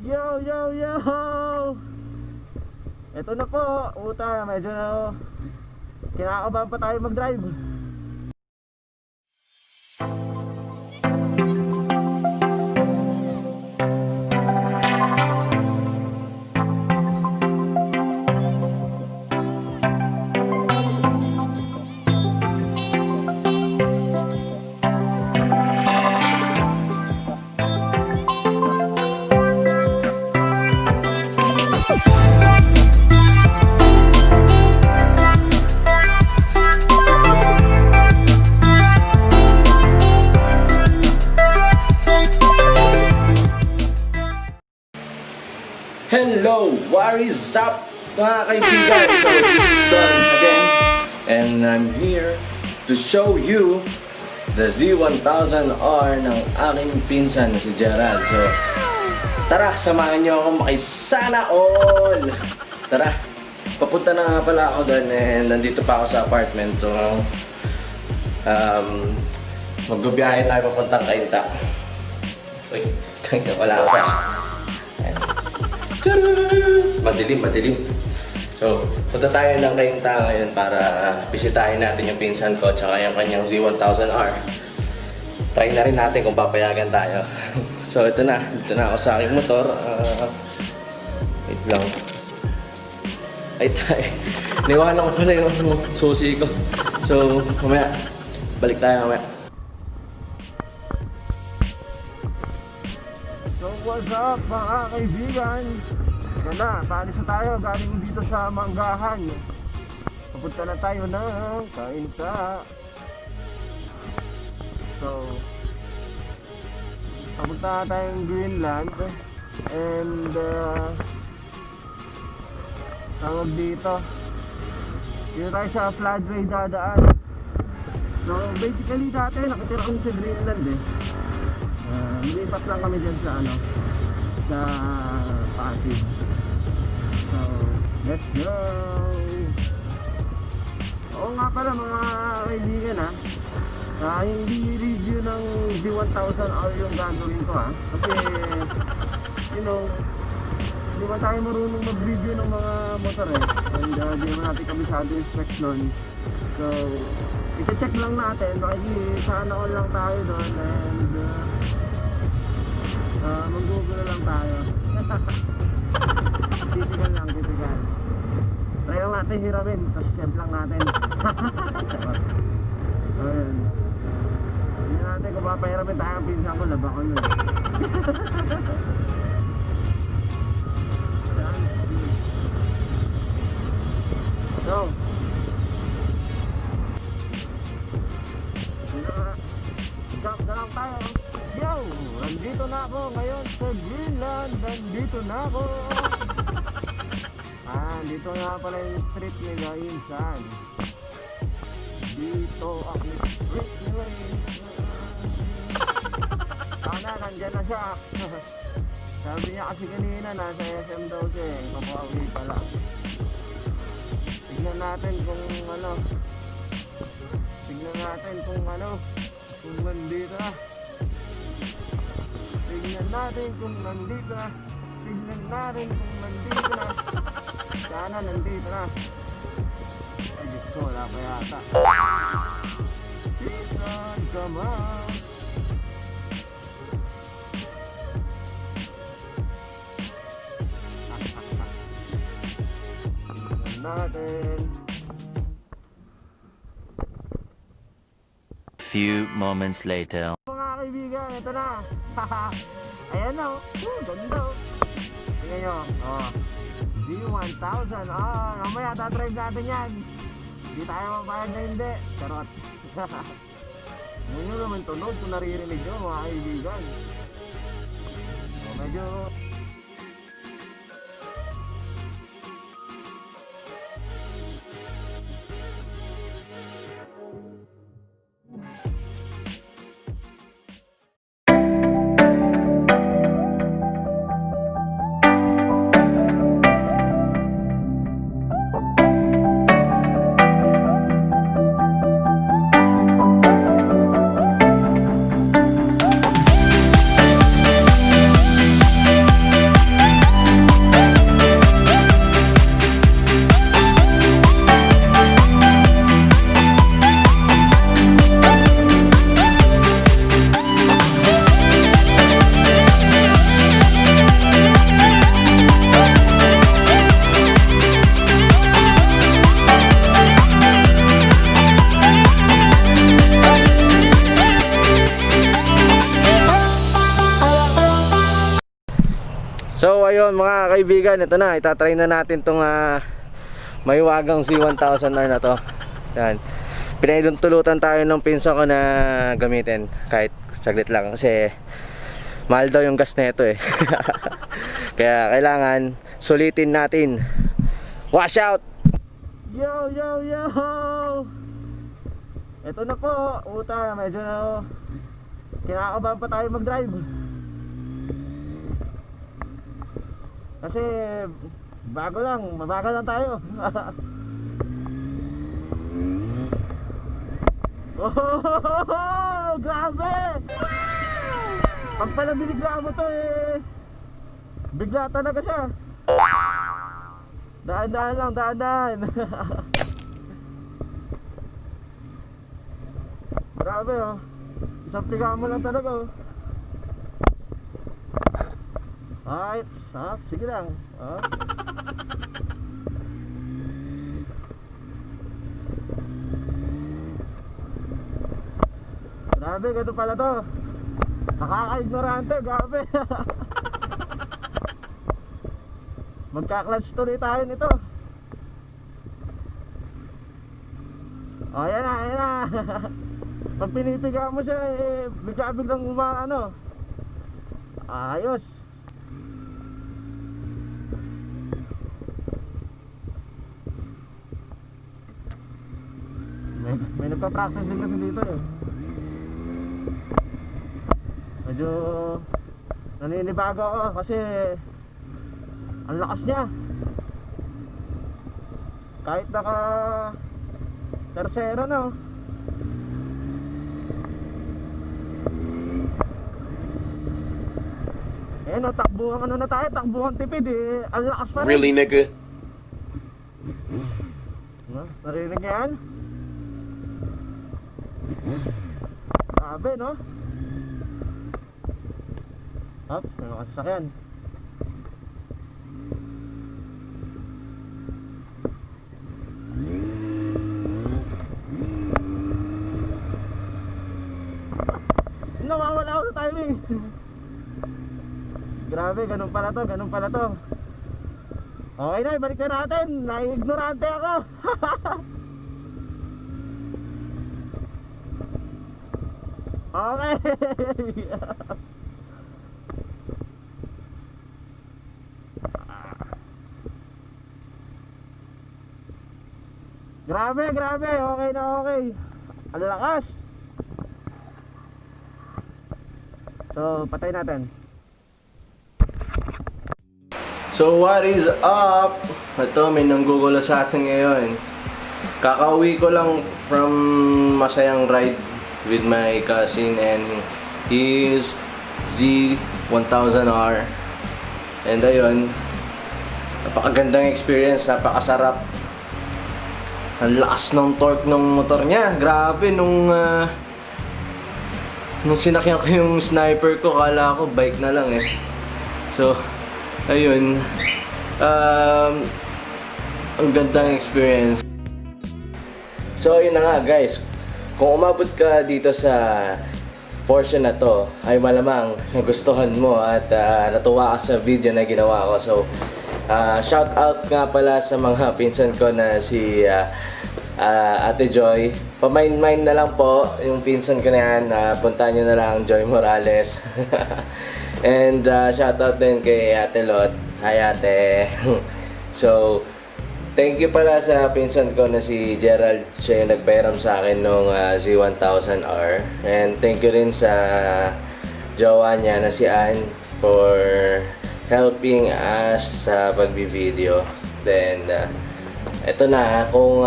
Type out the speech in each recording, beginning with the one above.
Yo, yo, yo! Ito na po, uta, medyo kinakabahan pa tayo mag-drive. Hello, what is up mga kaibigan? So this is Don again, and I'm here to show you the Z1000r ng aking pinsan na si Gerald. So tara, samahan nyo ako makisana all! Tara, papunta na nga pala ako doon and nandito pa ako sa apartment. So magbibiyahe tayo papuntang Kainta. Uy, wala pa. Madilim. So, punta tayo ng Kainta ngayon para bisitahin natin yung pinsan ko tsaka yung kanyang Z1000r. Try na rin natin kung papayagan tayo. So, ito na ako sa aking motor. Wait lang. Ay tayo. Niwanan ko pala yung susi ko. So, mamaya. Balik tayo mamaya. So what's up mga kaibigan? Ganda, paalis na tayo galing dito sa Manggahan. Papunta na tayo ng Kainta. So papunta na tayong Greenland. And tawag dito, dito tayo sa floodway dadaan. So basically dati nakatira kami sa Greenland eh. Lumipat lang kami dyan sa sa Pasig. So let's go. Oo nga pala mga kaibigan hindi review ng Z1000r yung gagawin ko kasi you know, hindi ba tayo marunong mag-review ng mga motor and hindi naman natin kabisado yung specs nun. So i-check lang natin, sana all lang tayo doon and mag-google lang tayo. Titigan lang. Try lang natin hiramin, tapos check lang natin. Ayun. Hindi natin kung papahiramin tayo ang pinsan ko, laba ko nun. So jump na lang tayo. Yo! Nandito na ako ngayon sa Greenland. Nandito na ako. Dito nga pala yung street nila, insan. Dito ang street nila, insan. Sana, nandyan na siya. Sabi niya kasi kanina, nasa SM daw siya eh. Papawi pala. Tignan natin kung kung nandito na. Tignan natin kung nandito na. Sana nandito na. Ay Diyos ko, wala pa yata. Pinsan, come on. Tignan natin. Few moments later. Mga kaibigan, ito na. Ayan na. Ganda. Tingnan nyo. Z1000r. Mamaya tatry natin yan. Hindi tayo mapayag na hindi. Charot. Ngayon nyo naman tunog kung naririnig nyo mga kaibigan. Medyo So ayun mga kaibigan, ito na, itatry na natin tong mahiwagang Z1000R na to. Yan. Pinaidultulutan tayo ng pinsan ko na gamitin kahit saglit lang kasi mahal daw yung gas nito eh. Kaya kailangan sulitin natin. Wash out! Yo yo yo! Ito na po, uta, medyo kinakabahan pa tayo mag-drive. Kasi mabagal lang tayo. Oh, grabe! Pag pala binigla mo to eh, bigla talaga siya. Daan-daan lang, daan-daan. Grabe oh. Isang piga mo lang talaga oh. Alright, sige lang. Grabe, ganito pala to. Nakaka-ignorante, grabe. Magka-clutch tuloy tayo nito. Oh, ayan na. Pag pinipiga mo siya, eh, bigla-biglang ano. Ayos. May nagpa-practice din kasi dito eh. Medyo naninibago ako kasi ang lakas niya. Kahit naka tercero no. Eh no, takbuhan ano na tayo, takbuhan tipid eh. Ang lakas pa rin. Really, nigga? Narinig niya yan? Grabe no? Oops, may mga sasakyan. Nawawala ako sa timing. Grabe, ganun pala to. Okay na, ibalik na natin. Nai-ignorante ako. Okay. Grabe, okay na okay. Ang lakas. So, patay natin. So, what is up? Ito, may nanggugulo sa atin ngayon. Kakauwi ko lang from masayang ride with my cousin and his Z1000R. And ayun, napakagandang experience, napakasarap. Ang lakas ng torque ng motor niya. Grabe, nung sinakyan ko yung sniper ko, kala ko bike na lang eh. So, ayun. Ang gandang experience. So, ayun na nga guys. Kung umabot ka dito sa portion na to, ay malamang nagustuhan mo at natuwa ka sa video na ginawa ko. So, shout out nga pala sa mga pinsan ko na si Ate Joy. Pamain-main na lang po yung pinsan ko na yan. Puntahan nyo na lang, Joy Morales. And shout out din kay Ate Lot. Hi Ate. So, thank you pala sa pinsan ko na si Gerald. Siya yung nagpairam sa akin nung Z1000R. And thank you rin sa jowa niya na si Ann for helping us sa pagbi-video. Then, eto na, kung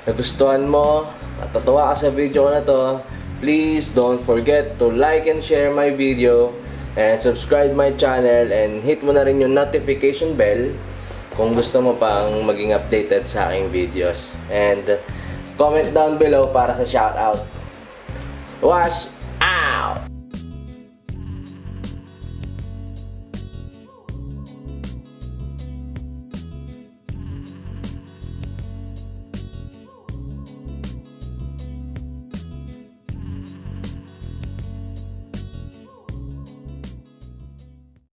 nagustuhan mo at natuwa ka sa video ko na to, please don't forget to like and share my video and subscribe my channel and hit mo na rin yung notification bell kung gusto mo pang maging updated sa aking videos. And comment down below para sa shoutout. Wash!